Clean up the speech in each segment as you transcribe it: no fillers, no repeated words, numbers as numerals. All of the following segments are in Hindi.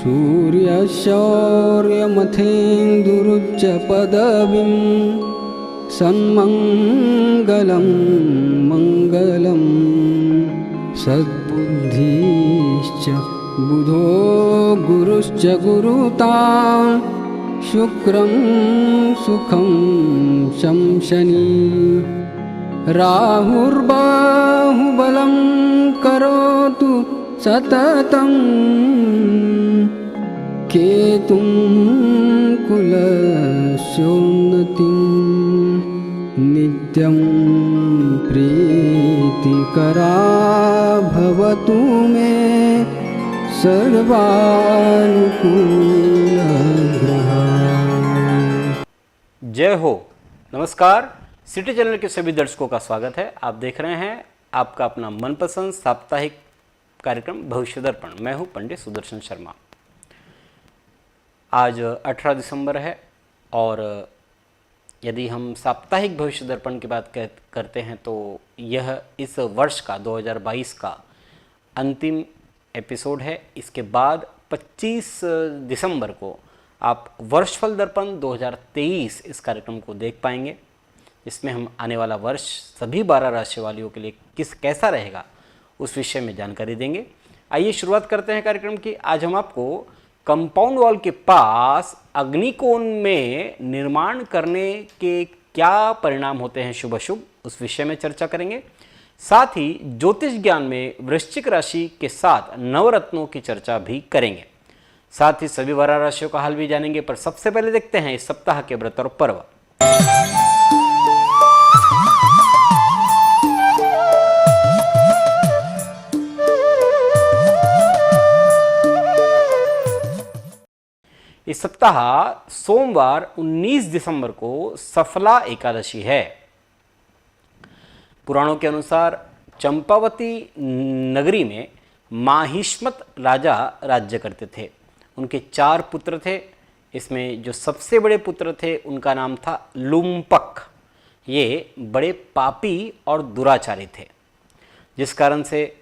सूर्यशौर्यमथेन्दुरुच्च पदवीं सन्मङ्गलं मङ्गलं सद्बुद्धिश्च बुधो गुरुश्च गुरुतां शुक्रं सुखं शंशनी राहुर्बाहुबलं करोतु सततं केतुं कुलस्योन्नतिं नित्यं प्रीतिकरा भवतु मे सर्वानुकूलग्रहा। जय हो। नमस्कार। सिटी चैनल के सभी दर्शकों का स्वागत है। आप देख रहे हैं आपका अपना मनपसंद साप्ताहिक कार्यक्रम भविष्य दर्पण। मैं हूं पंडित सुदर्शन शर्मा। आज 18 दिसंबर है और यदि हम साप्ताहिक भविष्य दर्पण की बात करते हैं तो यह इस वर्ष का 2022 का अंतिम एपिसोड है। इसके बाद 25 दिसंबर को आप वर्षफल दर्पण 2023 इस कार्यक्रम को देख पाएंगे, इसमें हम आने वाला वर्ष सभी 12 राशि वालियों के लिए कैसा रहेगा उस विषय में जानकारी देंगे। आइए शुरुआत करते हैं कार्यक्रम की। आज हम आपको कंपाउंड वॉल के पास अग्निकोण में निर्माण करने के क्या परिणाम होते हैं शुभ अशुभ, उस विषय में चर्चा करेंगे। साथ ही ज्योतिष ज्ञान में वृश्चिक राशि के साथ नवरत्नों की चर्चा भी करेंगे। साथ ही सभी 12 राशियों का हाल भी जानेंगे। पर सबसे पहले देखते हैं इस सप्ताह के व्रत और पर्व। इस सप्ताह सोमवार 19 दिसंबर को सफला एकादशी है। पुराणों के अनुसार चंपावती नगरी में माहिष्मत राजा राज्य करते थे। उनके 4 पुत्र थे। इसमें जो सबसे बड़े पुत्र थे उनका नाम था लुम्पक। ये बड़े पापी और दुराचारी थे, जिस कारण से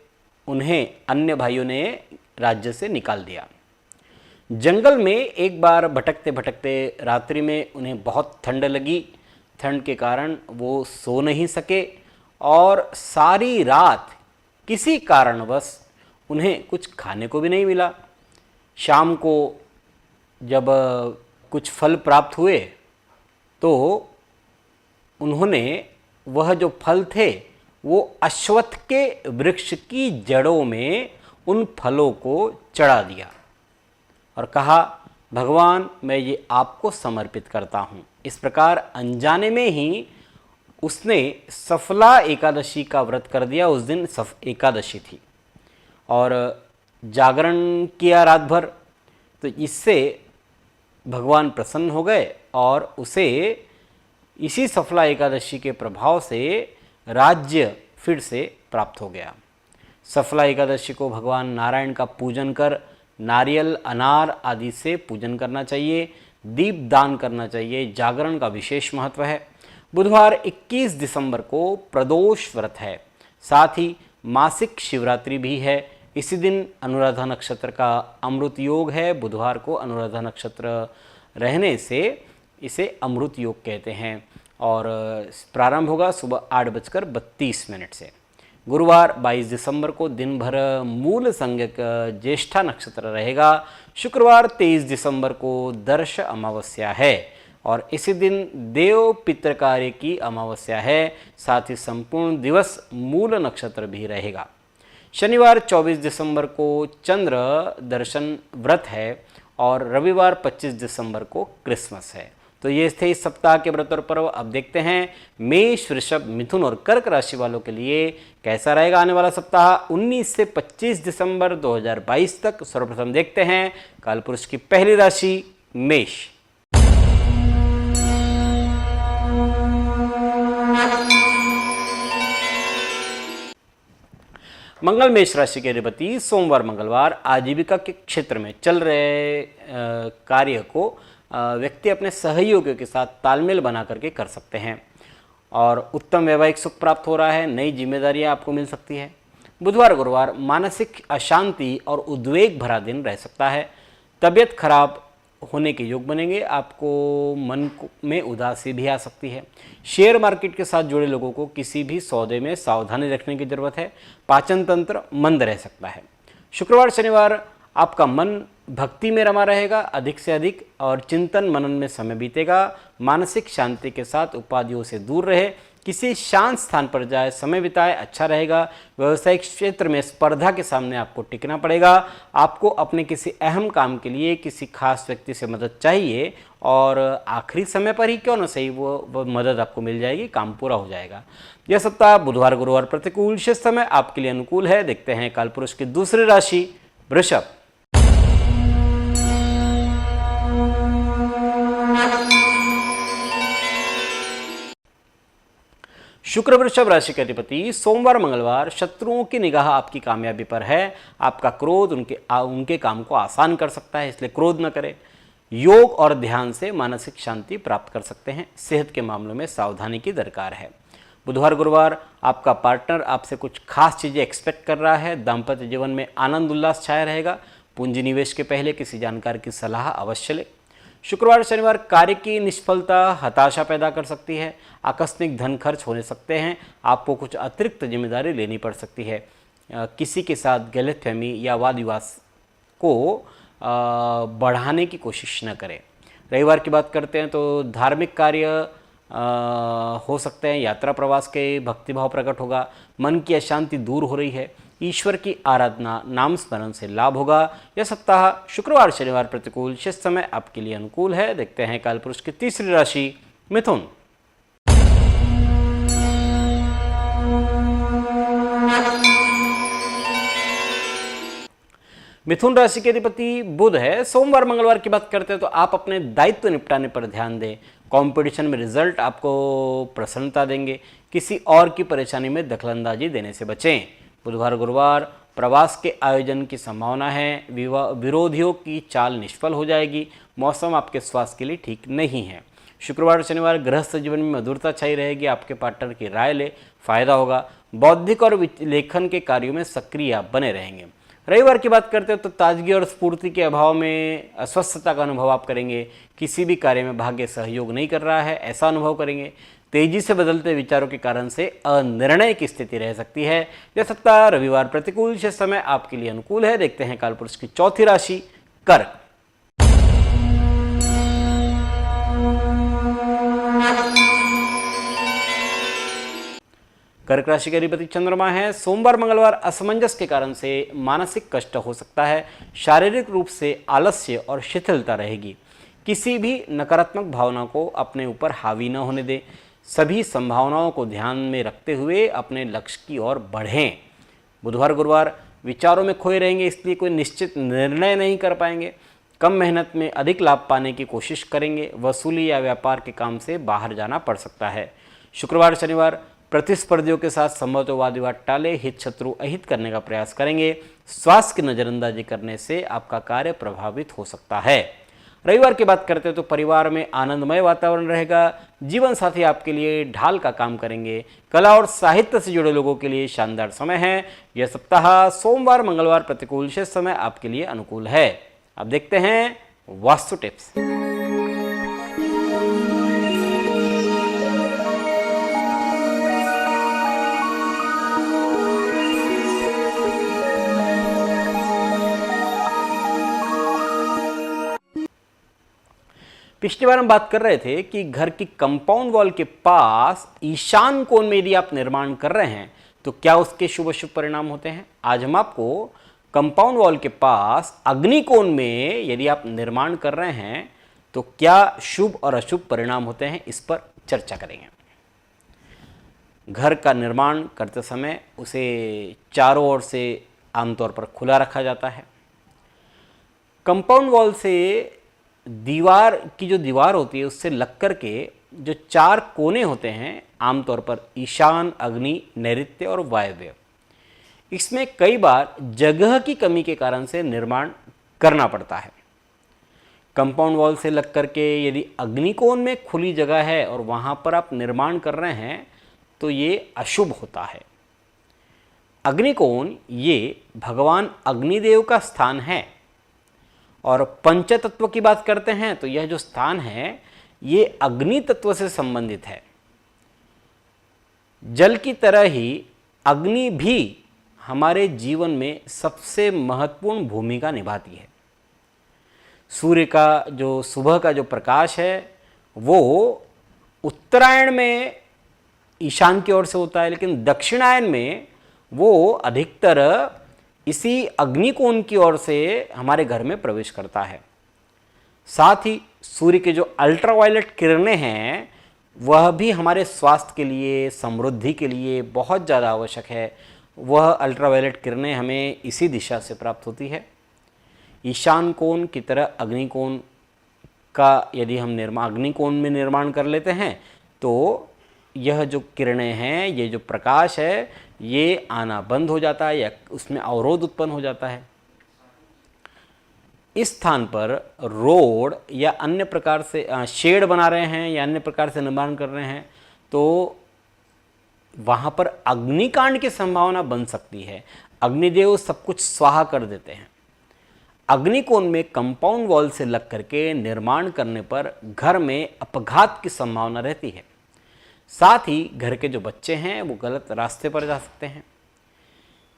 उन्हें अन्य भाइयों ने राज्य से निकाल दिया। जंगल में एक बार भटकते भटकते रात्रि में उन्हें बहुत ठंड लगी। ठंड के कारण वो सो नहीं सके और सारी रात किसी कारणवश उन्हें कुछ खाने को भी नहीं मिला। शाम को जब कुछ फल प्राप्त हुए तो उन्होंने वह जो फल थे वो अश्वत्थ के वृक्ष की जड़ों में उन फलों को चढ़ा दिया और कहा, भगवान मैं ये आपको समर्पित करता हूँ। इस प्रकार अनजाने में ही उसने सफला एकादशी का व्रत कर दिया। उस दिन एकादशी थी और जागरण किया रात भर। तो इससे भगवान प्रसन्न हो गए और उसे इसी सफला एकादशी के प्रभाव से राज्य फिर से प्राप्त हो गया। सफला एकादशी को भगवान नारायण का पूजन कर नारियल अनार आदि से पूजन करना चाहिए, दीप दान करना चाहिए। जागरण का विशेष महत्व है। बुधवार 21 दिसंबर को प्रदोष व्रत है। साथ ही मासिक शिवरात्रि भी है। इसी दिन अनुराधा नक्षत्र का अमृत योग है। बुधवार को अनुराधा नक्षत्र रहने से इसे अमृत योग कहते हैं और प्रारंभ होगा सुबह 8:32 से। गुरुवार 22 दिसंबर को दिन भर मूल संज्ञक ज्येष्ठा नक्षत्र रहेगा। शुक्रवार 23 दिसंबर को दर्श अमावस्या है और इसी दिन देव पितृ कार्य की अमावस्या है। साथ ही संपूर्ण दिवस मूल नक्षत्र भी रहेगा। शनिवार 24 दिसंबर को चंद्र दर्शन व्रत है और रविवार 25 दिसंबर को क्रिसमस है। तो ये थे इस सप्ताह के व्रत और पर्व। अब देखते हैं मेष, वृषभ, मिथुन और कर्क राशि वालों के लिए कैसा रहेगा आने वाला सप्ताह 19 से 25 दिसंबर 2022 तक। सर्वप्रथम देखते हैं कालपुरुष की पहली राशि मेष। मंगल मेष राशि के अधिपति सोमवार मंगलवार आजीविका के क्षेत्र में चल रहे कार्य को व्यक्ति अपने सहयोगियों के साथ तालमेल बना करके कर सकते हैं और उत्तम वैवाहिक सुख प्राप्त हो रहा है। नई जिम्मेदारियां आपको मिल सकती है। बुधवार गुरुवार मानसिक अशांति और उद्वेग भरा दिन रह सकता है। तबीयत खराब होने के योग बनेंगे, आपको में उदासी भी आ सकती है। शेयर मार्केट के साथ जुड़े लोगों को किसी भी सौदे में सावधानी रखने की जरूरत है। पाचन तंत्र मंद रह सकता है। शुक्रवार शनिवार आपका मन भक्ति में रमा रहेगा अधिक से अधिक, और चिंतन मनन में समय बीतेगा। मानसिक शांति के साथ उपाधियों से दूर रहे, किसी शांत स्थान पर जाए, समय बिताए, अच्छा रहेगा। व्यवसायिक क्षेत्र में स्पर्धा के सामने आपको टिकना पड़ेगा। आपको अपने किसी अहम काम के लिए किसी खास व्यक्ति से मदद चाहिए, और आखिरी समय पर ही क्यों न सही वो मदद आपको मिल जाएगी, काम पूरा हो जाएगा। यह सप्ताह बुधवार गुरुवार प्रतिकूल, शेष समय आपके लिए अनुकूल है। देखते हैं कालपुरुष की दूसरी राशि वृषभ। शुक्र वृषभ राशि के अधिपति सोमवार मंगलवार शत्रुओं की निगाह आपकी कामयाबी पर है। आपका क्रोध उनके काम को आसान कर सकता है, इसलिए क्रोध न करें। योग और ध्यान से मानसिक शांति प्राप्त कर सकते हैं। सेहत के मामलों में सावधानी की दरकार है। बुधवार गुरुवार आपका पार्टनर आपसे कुछ खास चीज़ें एक्सपेक्ट कर रहा है। दाम्पत्य जीवन में आनंद उल्लास छाया रहेगा। पूंजी निवेश के पहले किसी जानकार की सलाह अवश्य लें। शुक्रवार शनिवार कार्य की निष्फलता हताशा पैदा कर सकती है। आकस्मिक धन खर्च होने सकते हैं। आपको कुछ अतिरिक्त जिम्मेदारी लेनी पड़ सकती है। किसी के साथ गलतफहमी या वाद विवाद को बढ़ाने की कोशिश न करें। रविवार की बात करते हैं तो धार्मिक कार्य हो सकते हैं। यात्रा प्रवास के भक्तिभाव प्रकट होगा। मन की अशांति दूर हो रही है। ईश्वर की आराधना नाम स्मरण से लाभ होगा। यह सप्ताह शुक्रवार शनिवार प्रतिकूल, शेष समय आपके लिए अनुकूल है। देखते हैं कालपुरुष की तीसरी राशि मिथुन। मिथुन राशि के अधिपति बुध है। सोमवार मंगलवार की बात करते हैं तो आप अपने दायित्व निपटाने पर ध्यान दें। कंपटीशन में रिजल्ट आपको प्रसन्नता देंगे। किसी और की परेशानी में दखलंदाजी देने से बचें। बुधवार गुरुवार प्रवास के आयोजन की संभावना है। विरोधियों की चाल निष्फल हो जाएगी। मौसम आपके स्वास्थ्य के लिए ठीक नहीं है। शुक्रवार शनिवार गृहस्थ जीवन में मधुरता छाई रहेगी। आपके पार्टनर की राय ले, फायदा होगा। बौद्धिक और लेखन के कार्यों में सक्रिय आप बने रहेंगे। रविवार की बात करते हैं तो ताजगी और स्फूर्ति के अभाव में अस्वस्थता का अनुभव आप करेंगे। किसी भी कार्य में भाग्य सहयोग नहीं कर रहा है, ऐसा अनुभव करेंगे। तेजी से बदलते विचारों के कारण से अनिर्णय की स्थिति रह सकती है। यह सप्ताह रविवार प्रतिकूल, शेष समय आपके लिए अनुकूल है। देखते हैं कालपुरुष की चौथी राशि कर्क। कर्क राशि के अधिपति चंद्रमा है। सोमवार मंगलवार असमंजस के कारण से मानसिक कष्ट हो सकता है। शारीरिक रूप से आलस्य और शिथिलता रहेगी। किसी भी नकारात्मक भावना को अपने ऊपर हावी न होने दें। सभी संभावनाओं को ध्यान में रखते हुए अपने लक्ष्य की ओर बढ़ें। बुधवार गुरुवार विचारों में खोए रहेंगे, इसलिए कोई निश्चित निर्णय नहीं कर पाएंगे। कम मेहनत में अधिक लाभ पाने की कोशिश करेंगे। वसूली या व्यापार के काम से बाहर जाना पड़ सकता है। शुक्रवार शनिवार प्रतिस्पर्धियों के साथ संभवतः वाद विवाद टाले, हित शत्रु अहित करने का प्रयास करेंगे। स्वास्थ्य की नजरअंदाजी करने से आपका कार्य प्रभावित हो सकता है। रविवार की बात करते हैं तो परिवार में आनंदमय वातावरण रहेगा। जीवन साथी आपके लिए ढाल का काम करेंगे। कला और साहित्य से जुड़े लोगों के लिए शानदार समय है। यह सप्ताह सोमवार मंगलवार प्रतिकूल, शेष समय आपके लिए अनुकूल है। अब देखते हैं वास्तु टिप्स। पिछली बार हम बात कर रहे थे कि घर की कंपाउंड वॉल के पास ईशान कोण में यदि आप निर्माण कर रहे हैं तो क्या उसके शुभ अशुभ परिणाम होते हैं। आज हम आपको कंपाउंड वॉल के पास अग्निकोण में यदि आप निर्माण कर रहे हैं तो क्या शुभ और अशुभ परिणाम होते हैं, इस पर चर्चा करेंगे। घर का निर्माण करते समय उसे चारों ओर से आमतौर पर खुला रखा जाता है। कंपाउंड वॉल से दीवार की जो दीवार होती है उससे लग कर के जो चार कोने होते हैं, आमतौर पर ईशान, अग्नि, नैऋत्य और वायव्य, इसमें कई बार जगह की कमी के कारण से निर्माण करना पड़ता है। कंपाउंड वॉल से लग कर के यदि अग्निकोण में खुली जगह है और वहाँ पर आप निर्माण कर रहे हैं तो ये अशुभ होता है। अग्निकोण ये भगवान अग्निदेव का स्थान है और पंचतत्व की बात करते हैं तो यह जो स्थान है ये अग्नि तत्व से संबंधित है। जल की तरह ही अग्नि भी हमारे जीवन में सबसे महत्वपूर्ण भूमिका निभाती है। सूर्य का जो सुबह का जो प्रकाश है वो उत्तरायण में ईशान की ओर से होता है, लेकिन दक्षिणायन में वो अधिकतर इसी अग्निकोण की ओर से हमारे घर में प्रवेश करता है। साथ ही सूर्य के जो अल्ट्रावायलेट किरणें हैं वह भी हमारे स्वास्थ्य के लिए, समृद्धि के लिए बहुत ज़्यादा आवश्यक है। वह अल्ट्रावायलेट किरणें हमें इसी दिशा से प्राप्त होती है। ईशान कोण की तरह अग्निकोण का यदि हम अग्निकोण में निर्माण कर लेते हैं तो यह जो किरणें हैं, ये जो प्रकाश है, ये आना बंद हो जाता है या उसमें अवरोध उत्पन्न हो जाता है। इस स्थान पर रोड या अन्य प्रकार से शेड बना रहे हैं या अन्य प्रकार से निर्माण कर रहे हैं तो वहाँ पर अग्निकांड की संभावना बन सकती है। अग्निदेव सब कुछ स्वाहा कर देते हैं। अग्निकोण में कंपाउंड वॉल से लग करके निर्माण करने पर घर में अपघात की संभावना रहती है। साथ ही घर के जो बच्चे हैं वो गलत रास्ते पर जा सकते हैं।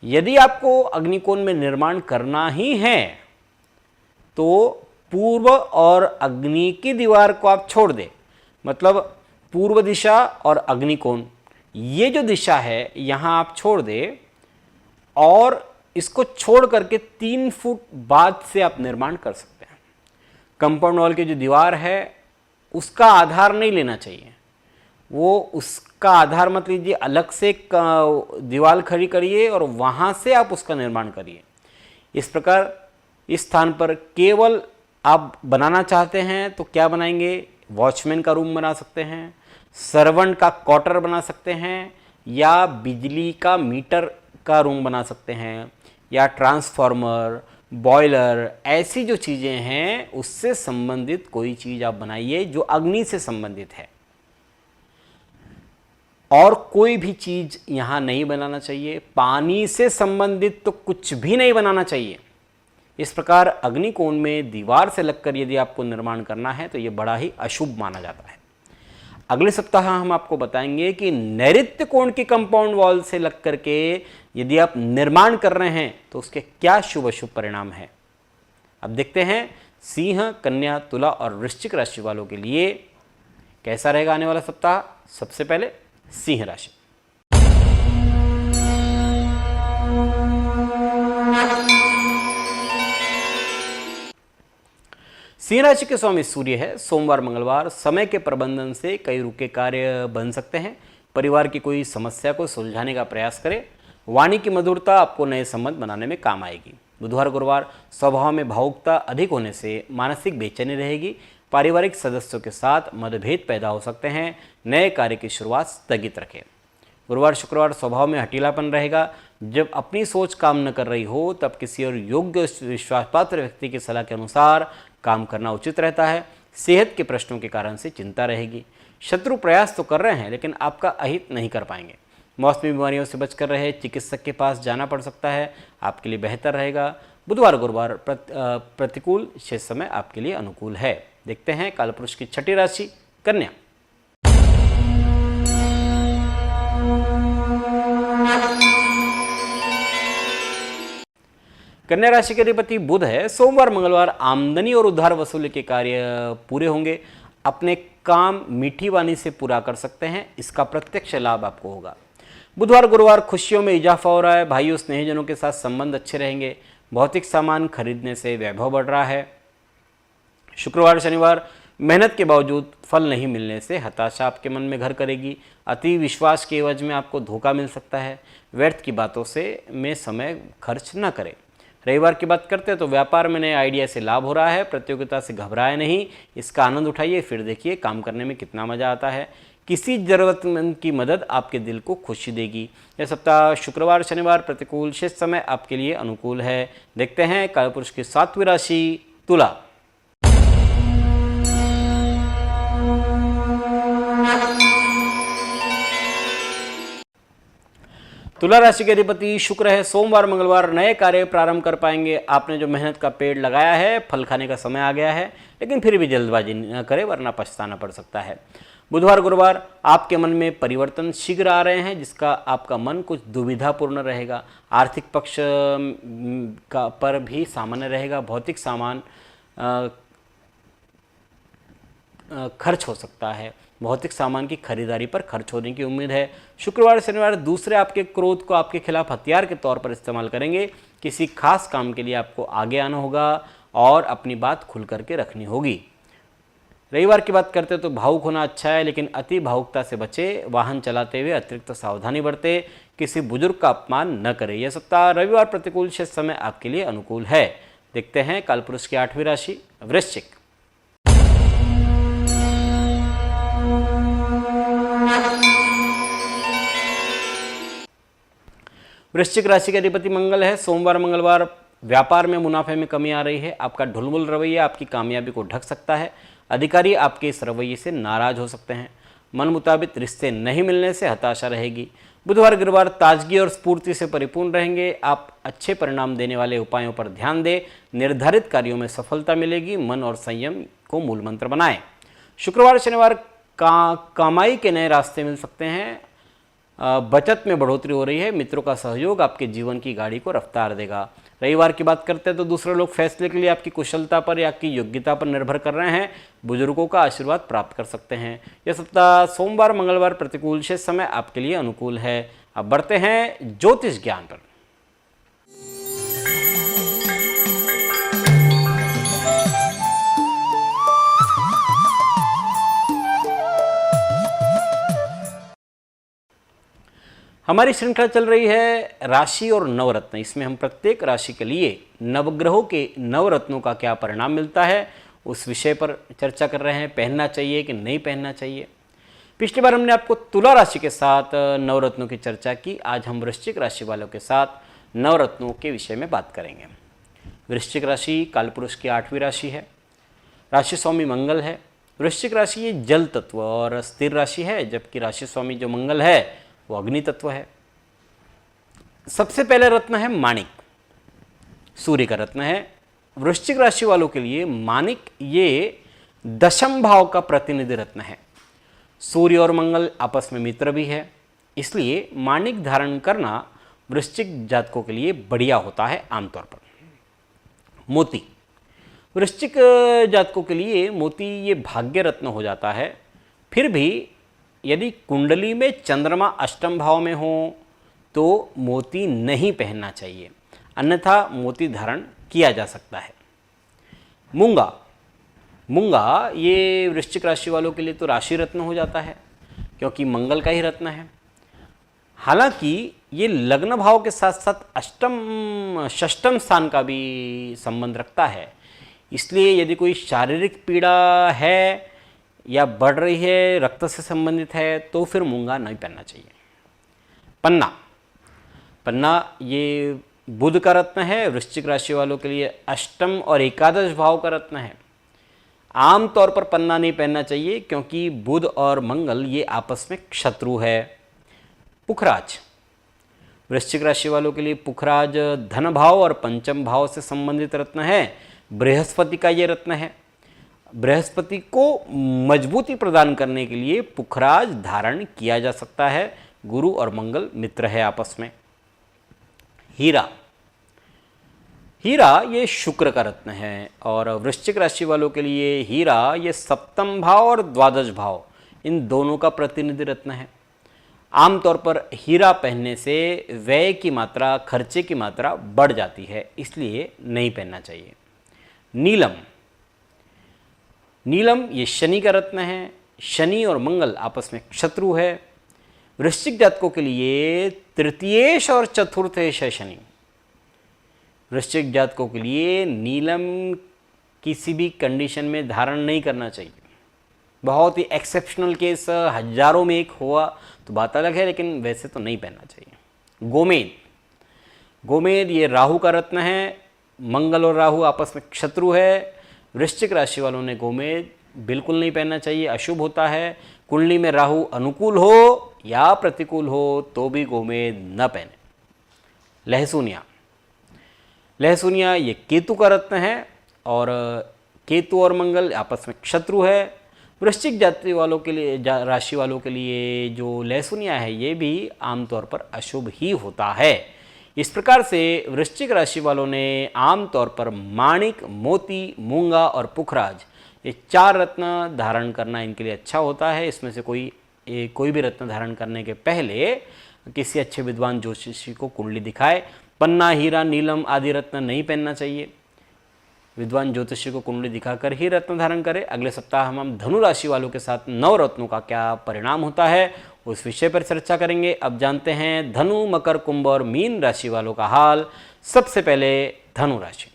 यदि आपको अग्निकोण में निर्माण करना ही है तो पूर्व और अग्नि की दीवार को आप छोड़ दें। मतलब पूर्व दिशा और अग्निकोण ये जो दिशा है यहाँ आप छोड़ दें और इसको छोड़ करके 3 फुट बाद से आप निर्माण कर सकते हैं। कंपाउंड वॉल की जो दीवार है उसका आधार नहीं लेना चाहिए। वो उसका आधार मत लीजिए, अलग से दीवार खड़ी करिए और वहाँ से आप उसका निर्माण करिए। इस प्रकार इस स्थान पर केवल आप बनाना चाहते हैं तो क्या बनाएंगे? वॉचमैन का रूम बना सकते हैं, सर्वेंट का क्वार्टर बना सकते हैं, या बिजली का मीटर का रूम बना सकते हैं, या ट्रांसफार्मर, बॉयलर, ऐसी जो चीज़ें हैं उससे संबंधित कोई चीज़ आप बनाइए जो अग्नि से संबंधित है। और कोई भी चीज़ यहाँ नहीं बनाना चाहिए। पानी से संबंधित तो कुछ भी नहीं बनाना चाहिए। इस प्रकार अग्निकोण में दीवार से लगकर यदि आपको निर्माण करना है तो ये बड़ा ही अशुभ माना जाता है। अगले सप्ताह हम आपको बताएंगे कि नैऋत्य कोण की कंपाउंड वॉल से लग करके यदि आप निर्माण कर रहे हैं तो उसके क्या शुभ अशुभ परिणाम है। अब देखते हैं सिंह, कन्या, तुला और वृश्चिक राशि वालों के लिए कैसा रहेगा आने वाला सप्ताह। सबसे पहले सिंह राशि। सिंह राशि के स्वामी सूर्य है। सोमवार मंगलवार समय के प्रबंधन से कई रुके कार्य बन सकते हैं। परिवार की कोई समस्या को सुलझाने का प्रयास करें। वाणी की मधुरता आपको नए संबंध बनाने में काम आएगी। बुधवार गुरुवार स्वभाव में भावुकता अधिक होने से मानसिक बेचैनी रहेगी। पारिवारिक सदस्यों के साथ मतभेद पैदा हो सकते हैं। नए कार्य की शुरुआत स्थगित रखें। गुरुवार शुक्रवार स्वभाव में हटीलापन रहेगा। जब अपनी सोच काम न कर रही हो तब किसी और योग्य विश्वासपात्र व्यक्ति की सलाह के अनुसार काम करना उचित रहता है। सेहत के प्रश्नों के कारण से चिंता रहेगी। शत्रु प्रयास तो कर रहे हैं लेकिन आपका अहित नहीं कर पाएंगे। मौसमी बीमारियों से बचकर रहे। चिकित्सक के पास जाना पड़ सकता है, आपके लिए बेहतर रहेगा। बुधवार गुरुवार प्रतिकूल, शेष समय आपके लिए अनुकूल है। देखते हैं कालपुरुष की छठी राशि कन्या। कन्या राशि के अधिपति बुध है। सोमवार मंगलवार आमदनी और उधार वसूली के कार्य पूरे होंगे। अपने काम मीठी वाणी से पूरा कर सकते हैं, इसका प्रत्यक्ष लाभ आपको होगा। बुधवार गुरुवार खुशियों में इजाफा हो रहा है। भाइयों स्नेहीजनों के साथ संबंध अच्छे रहेंगे। भौतिक सामान खरीदने से वैभव बढ़ रहा है। शुक्रवार शनिवार मेहनत के बावजूद फल नहीं मिलने से हताशा आपके मन में घर करेगी। अति विश्वास के एवज में आपको धोखा मिल सकता है। व्यर्थ की बातों में समय खर्च न करें। रविवार की बात करते हैं तो व्यापार में नए आइडिया से लाभ हो रहा है। प्रतियोगिता से घबराए नहीं, इसका आनंद उठाइए। फिर देखिए काम करने में कितना मजा आता है। किसी जरूरतमंद की मदद आपके दिल को खुशी देगी। यह सप्ताह शुक्रवार शनिवार प्रतिकूल, शेष समय आपके लिए अनुकूल है। देखते हैं कालपुरुष की 7वीं राशि तुला। तुला राशि के अधिपति शुक्र है। सोमवार मंगलवार नए कार्य प्रारंभ कर पाएंगे। आपने जो मेहनत का पेड़ लगाया है, फल खाने का समय आ गया है, लेकिन फिर भी जल्दबाजी न करें वरना पछताना पड़ सकता है। बुधवार गुरुवार आपके मन में परिवर्तन शीघ्र आ रहे हैं, जिसका आपका मन कुछ दुविधापूर्ण रहेगा। आर्थिक पक्ष का पर भी सामान्य रहेगा। भौतिक सामान खर्च हो सकता है। भौतिक सामान की खरीदारी पर खर्च होने की उम्मीद है। शुक्रवार शनिवार दूसरे आपके क्रोध को आपके खिलाफ हथियार के तौर पर इस्तेमाल करेंगे। किसी खास काम के लिए आपको आगे आना होगा और अपनी बात खुल करके रखनी होगी। रविवार की बात करते तो भावुक होना अच्छा है, लेकिन अति भावुकता से बचे। वाहन चलाते हुए अतिरिक्त सावधानी बरते। किसी बुजुर्ग का अपमान न करें। यह सप्ताह रविवार प्रतिकूल शेष समय आपके लिए अनुकूल है। देखते हैं कालपुरुष की 8वीं राशि वृश्चिक। वृश्चिक राशि के अधिपति मंगल है। सोमवार मंगलवार व्यापार में मुनाफे में कमी आ रही है। आपका ढुलमुल रवैया आपकी कामयाबी को ढक सकता है। अधिकारी आपके इस रवैये से नाराज हो सकते हैं। मन मुताबिक रिश्ते नहीं मिलने से हताशा रहेगी। बुधवार गुरुवार ताजगी और स्फूर्ति से परिपूर्ण रहेंगे। आप अच्छे परिणाम देने वाले उपायों पर ध्यान दें। निर्धारित कार्यों में सफलता मिलेगी। मन और संयम को मूल मंत्र बनाएं। शुक्रवार शनिवार कमाई के नए रास्ते मिल सकते हैं। बचत में बढ़ोतरी हो रही है। मित्रों का सहयोग आपके जीवन की गाड़ी को रफ्तार देगा। रविवार की बात करते हैं तो दूसरे लोग फैसले के लिए आपकी कुशलता पर या आपकी योग्यता पर निर्भर कर रहे हैं। बुजुर्गों का आशीर्वाद प्राप्त कर सकते हैं। यह सप्ताह सोमवार मंगलवार प्रतिकूल शेष समय आपके लिए अनुकूल है। अब बढ़ते हैं ज्योतिष ज्ञान पर। हमारी श्रृंखला चल रही है राशि और नवरत्न। इसमें हम प्रत्येक राशि के लिए नवग्रहों के नवरत्नों का क्या परिणाम मिलता है उस विषय पर चर्चा कर रहे हैं। पहनना चाहिए कि नहीं पहनना चाहिए। पिछली बार हमने आपको तुला राशि के साथ नवरत्नों की चर्चा की। आज हम वृश्चिक राशि वालों के साथ नवरत्नों के विषय में बात करेंगे। वृश्चिक राशि कालपुरुष की 8वीं राशि है। राशि स्वामी मंगल है। वृश्चिक राशि ये जल तत्व और स्थिर राशि है, जबकि राशि स्वामी जो मंगल है वो अग्नि तत्व है। सबसे पहले रत्न है माणिक, सूर्य का रत्न है। वृश्चिक राशि वालों के लिए माणिक ये 10म भाव का प्रतिनिधि रत्न है। सूर्य और मंगल आपस में मित्र भी है, इसलिए माणिक धारण करना वृश्चिक जातकों के लिए बढ़िया होता है। आमतौर पर मोती, वृश्चिक जातकों के लिए मोती ये भाग्य रत्न हो जाता है। फिर भी यदि कुंडली में चंद्रमा अष्टम भाव में हो तो मोती नहीं पहनना चाहिए, अन्यथा मोती धारण किया जा सकता है। मूंगा, मूंगा ये वृश्चिक राशि वालों के लिए तो राशि रत्न हो जाता है, क्योंकि मंगल का ही रत्न है। हालांकि ये लग्न भाव के साथ साथ षष्ठम स्थान का भी संबंध रखता है, इसलिए यदि कोई शारीरिक पीड़ा है या बढ़ रही है, रक्त से संबंधित है, तो फिर मूंगा नहीं पहनना चाहिए। पन्ना, पन्ना ये बुध का रत्न है। वृश्चिक राशि वालों के लिए अष्टम और एकादश भाव का रत्न है। आम तौर पर पन्ना नहीं पहनना चाहिए, क्योंकि बुध और मंगल ये आपस में शत्रु है। पुखराज, वृश्चिक राशि वालों के लिए पुखराज धन भाव और पंचम भाव से संबंधित रत्न है। बृहस्पति का ये रत्न है। बृहस्पति को मजबूती प्रदान करने के लिए पुखराज धारण किया जा सकता है। गुरु और मंगल मित्र है आपस में। हीरा, हीरा ये शुक्र का रत्न है और वृश्चिक राशि वालों के लिए हीरा ये 7म भाव और द्वादश भाव इन दोनों का प्रतिनिधि रत्न है। आमतौर पर हीरा पहनने से व्यय की मात्रा, खर्चे की मात्रा बढ़ जाती है, इसलिए नहीं पहनना चाहिए। नीलम, नीलम ये शनि का रत्न है। शनि और मंगल आपस में शत्रु है। वृश्चिक जातकों के लिए तृतीयेश और चतुर्थेश है शनि। वृश्चिक जातकों के लिए नीलम किसी भी कंडीशन में धारण नहीं करना चाहिए। बहुत ही एक्सेप्शनल केस, हजारों में एक हुआ तो बात अलग है, लेकिन वैसे तो नहीं पहनना चाहिए। गोमेद, गोमेद ये राहु का रत्न है। मंगल और राहु आपस में शत्रु है। वृश्चिक राशि वालों ने गोमेद बिल्कुल नहीं पहनना चाहिए, अशुभ होता है। कुंडली में राहु अनुकूल हो या प्रतिकूल हो तो भी गोमेद न पहने। लहसुनिया, लहसुनिया ये केतु का रत्न है और केतु और मंगल आपस में शत्रु है। वृश्चिक जाति वालों के लिए, राशि वालों के लिए जो लहसुनिया है ये भी आमतौर पर अशुभ ही होता है। इस प्रकार से वृश्चिक राशि वालों ने आमतौर पर माणिक, मोती, मूंगा और पुखराज ये 4 रत्न धारण करना इनके लिए अच्छा होता है। इसमें से कोई भी रत्न धारण करने के पहले किसी अच्छे विद्वान ज्योतिषी को कुंडली दिखाए। पन्ना, हीरा, नीलम आदि रत्न नहीं पहनना चाहिए। विद्वान ज्योतिषी को कुंडली दिखाकर ही रत्न धारण करें। अगले सप्ताह हम धनु राशि वालों के साथ 9 रत्नों का क्या परिणाम होता है उस विषय पर चर्चा करेंगे। अब जानते हैं धनु, मकर, कुंभ और मीन राशि वालों का हाल। सबसे पहले धनु राशि।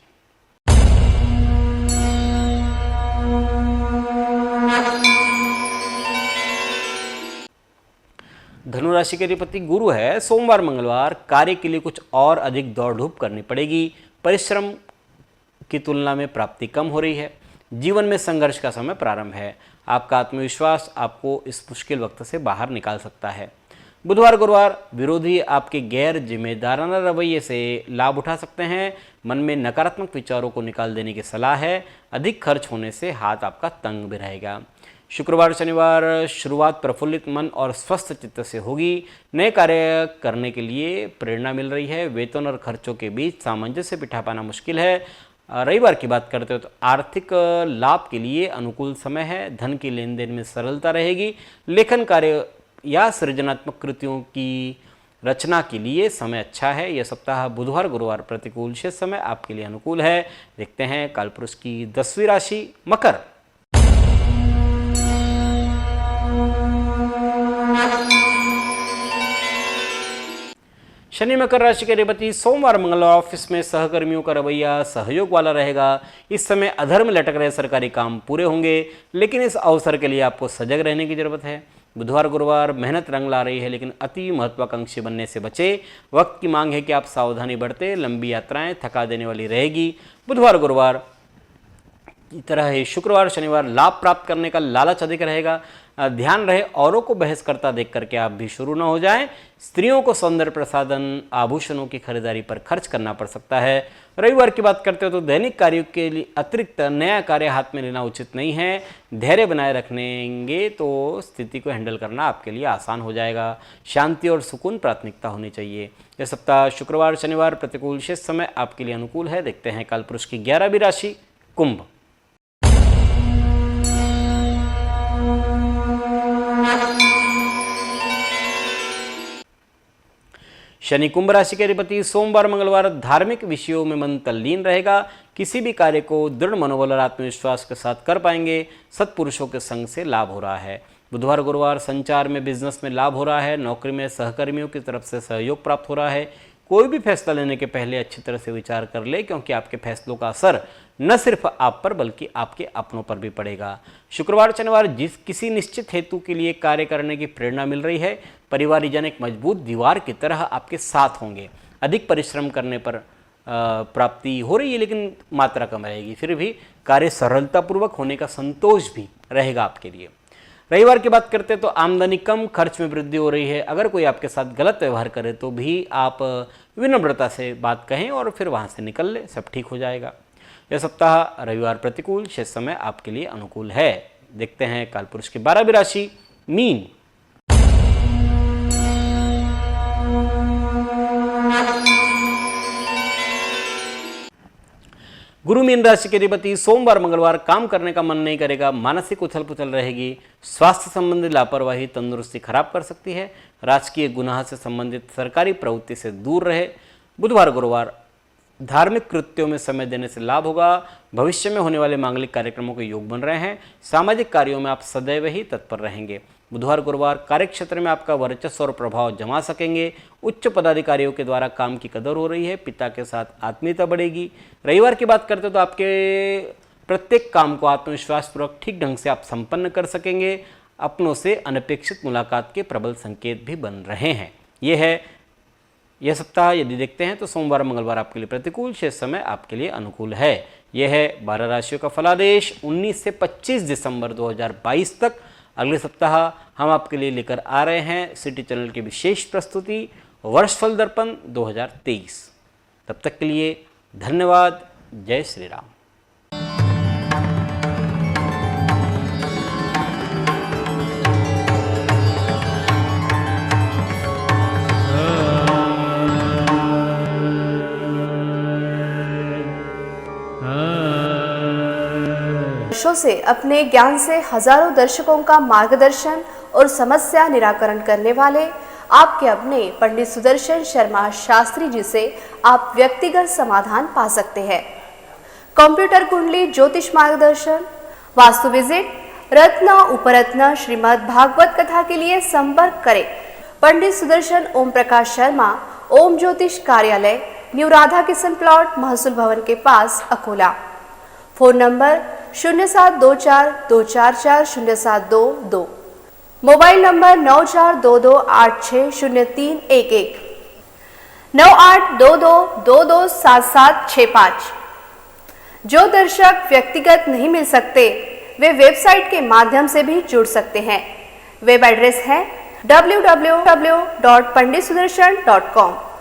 धनु राशि के अधिपति गुरु है। सोमवार, मंगलवार कार्य के लिए कुछ और अधिक दौड़ धूप करनी पड़ेगी। परिश्रम की तुलना में प्राप्ति कम हो रही है। जीवन में संघर्ष का समय प्रारंभ है। आपका आत्मविश्वास आपको इस मुश्किल वक्त से बाहर निकाल सकता है। बुधवार, गुरुवार विरोधी आपके गैर जिम्मेदाराना रवैये से लाभ उठा सकते हैं। मन में नकारात्मक विचारों को निकाल देने की सलाह है। अधिक खर्च होने से हाथ आपका तंग भी रहेगा। शुक्रवार, शनिवार शुरुआत प्रफुल्लित मन और स्वस्थ चित्त से होगी। नए कार्य करने के लिए प्रेरणा मिल रही है। वेतन और खर्चों के बीच सामंजस्य बिठा पाना मुश्किल है। रविवार की बात करते हो तो आर्थिक लाभ के लिए अनुकूल समय है। धन की लेन देन में सरलता रहेगी। लेखन कार्य या सृजनात्मक कृतियों की रचना के लिए समय अच्छा है। यह सप्ताह बुधवार, गुरुवार प्रतिकूल, शेष समय आपके लिए अनुकूल है। देखते हैं कालपुरुष की 10वीं राशि मकर। शनि मकर राशि के अधिपति सोमवार, मंगलवार ऑफिस में सहकर्मियों का रवैया सहयोग वाला रहेगा। इस समय अधर में लटक रहे सरकारी काम पूरे होंगे, लेकिन इस अवसर के लिए आपको सजग रहने की जरूरत है। बुधवार, गुरुवार मेहनत रंग ला रही है, लेकिन अति महत्वाकांक्षी बनने से बचे। वक्त की मांग है कि आप सावधानी बरतें। लंबी यात्राएं थका देने वाली रहेगी। बुधवार, गुरुवार की तरह ही शुक्रवार, शनिवार लाभ प्राप्त करने का लालच अधिक रहेगा। ध्यान रहे औरों को बहस करता देख करके आप भी शुरू न हो जाएं। स्त्रियों को सौंदर्य प्रसाधन, आभूषणों की खरीदारी पर खर्च करना पड़ सकता है। रविवार की बात करते हो तो दैनिक कार्यों के लिए अतिरिक्त नया कार्य हाथ में लेना उचित नहीं है। धैर्य बनाए रखेंगे तो स्थिति को हैंडल करना आपके लिए आसान हो जाएगा। शांति और सुकून प्राथमिकता होनी चाहिए। यह सप्ताह शुक्रवार, शनिवार प्रतिकूल, शेष समय आपके लिए अनुकूल है। देखते हैं कालपुरुष की 11वीं राशि कुंभ। शनि कुंभ राशि के अधिपति सोमवार, मंगलवार धार्मिक विषयों में मन तल्लीन रहेगा। किसी भी कार्य को दृढ़ मनोबल और आत्मविश्वास के साथ कर पाएंगे। सत्पुरुषों के संग से लाभ हो रहा है। बुधवार, गुरुवार संचार में, बिजनेस में लाभ हो रहा है। नौकरी में सहकर्मियों की तरफ से सहयोग प्राप्त हो रहा है। कोई भी फैसला लेने के पहले अच्छी तरह से विचार कर ले, क्योंकि आपके फैसलों का असर न सिर्फ आप पर बल्कि आपके अपनों पर भी पड़ेगा। शुक्रवार, शनिवार किसी निश्चित हेतु के लिए कार्य करने की प्रेरणा मिल रही है। परिवारजन एक मजबूत दीवार की तरह आपके साथ होंगे। अधिक परिश्रम करने पर प्राप्ति हो रही है, लेकिन मात्रा कम रहेगी। फिर भी कार्य सरलतापूर्वक होने का संतोष भी रहेगा आपके लिए। रविवार की बात करते हैं तो आमदनी कम, खर्च में वृद्धि हो रही है। अगर कोई आपके साथ गलत व्यवहार करे तो भी आप विनम्रता से बात कहें और फिर वहां से निकल ले, सब ठीक हो जाएगा। यह सप्ताह रविवार प्रतिकूल, शेष समय आपके लिए अनुकूल है। देखते हैं कालपुरुष की 12वीं राशि मीन। गुरु मीन राशि के अधिपति सोमवार, मंगलवार काम करने का मन नहीं करेगा। मानसिक उथल पुथल रहेगी। स्वास्थ्य संबंधी लापरवाही तंदुरुस्ती खराब कर सकती है। राजकीय गुनाह से संबंधित सरकारी प्रवृत्ति से दूर रहे। बुधवार, गुरुवार धार्मिक कृत्यों में समय देने से लाभ होगा। भविष्य में होने वाले मांगलिक कार्यक्रमों के योग बन रहे हैं। सामाजिक कार्यों में आप सदैव ही तत्पर रहेंगे। बुधवार, गुरुवार कार्यक्षेत्र में आपका वर्चस्व और प्रभाव जमा सकेंगे। उच्च पदाधिकारियों के द्वारा काम की कदर हो रही है। पिता के साथ आत्मीयता बढ़ेगी। रविवार की बात करते तो आपके प्रत्येक काम को आत्मविश्वासपूर्वक ठीक ढंग से आप संपन्न कर सकेंगे। अपनों से अनपेक्षित मुलाकात के प्रबल संकेत भी बन रहे हैं। यह सप्ताह यदि देखते हैं तो सोमवार, मंगलवार आपके लिए प्रतिकूल, शेष समय आपके लिए अनुकूल है। यह है 12 राशियों का फलादेश 19 से 25 दिसंबर 2022 तक। अगले सप्ताह हम आपके लिए लेकर आ रहे हैं सिटी चैनल की विशेष प्रस्तुति वर्षफल दर्पण 2023। तब तक के लिए धन्यवाद। जय श्री राम। वर्षों से अपने ज्ञान से हजारों दर्शकों का मार्गदर्शन और समस्या निराकरण करने वाले आपके अपने पंडित सुदर्शन शर्मा शास्त्री जी से आप व्यक्तिगत समाधान पा सकते हैं। कंप्यूटर कुंडली ज्योतिष मार्गदर्शन, वास्तु विजिट, रत्न उपरत्न श्रीमद् भागवत कथा के लिए संपर्क करें पंडित सुदर्शन ओम प्रकाश शर्मा, ओम ज्योतिष कार्यालय, न्यू राधा किशन प्लॉट, महसूल भवन के पास, Akola. Phone number 0724244072, mobile number 9422860311, 9822227765। जो दर्शक व्यक्तिगत नहीं मिल सकते वे वेबसाइट के माध्यम से भी जुड़ सकते हैं। वेब एड्रेस है www.panditsudarshan.com।